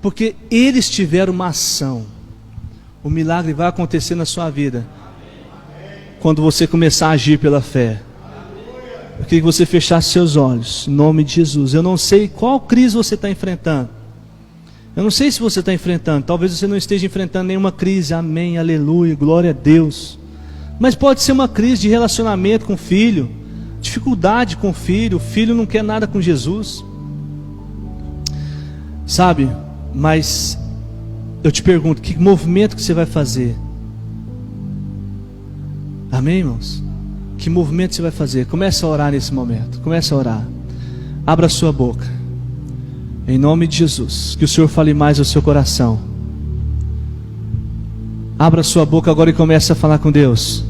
porque eles tiveram uma ação. O milagre vai acontecer na sua vida quando você começar a agir pela fé. Eu queria que você fechasse seus olhos, em nome de Jesus. Eu não sei qual crise você está enfrentando. Eu não sei se você está enfrentando. Talvez você não esteja enfrentando nenhuma crise. Amém, aleluia, glória a Deus. Mas pode ser uma crise de relacionamento com o filho, dificuldade com o filho não quer nada com Jesus. Sabe, mas eu te pergunto, que movimento que você vai fazer? Amém, irmãos? Que movimento você vai fazer? Comece a orar nesse momento, comece a orar. Abra a sua boca, em nome de Jesus, que o Senhor fale mais ao seu coração. Abra a sua boca agora e comece a falar com Deus.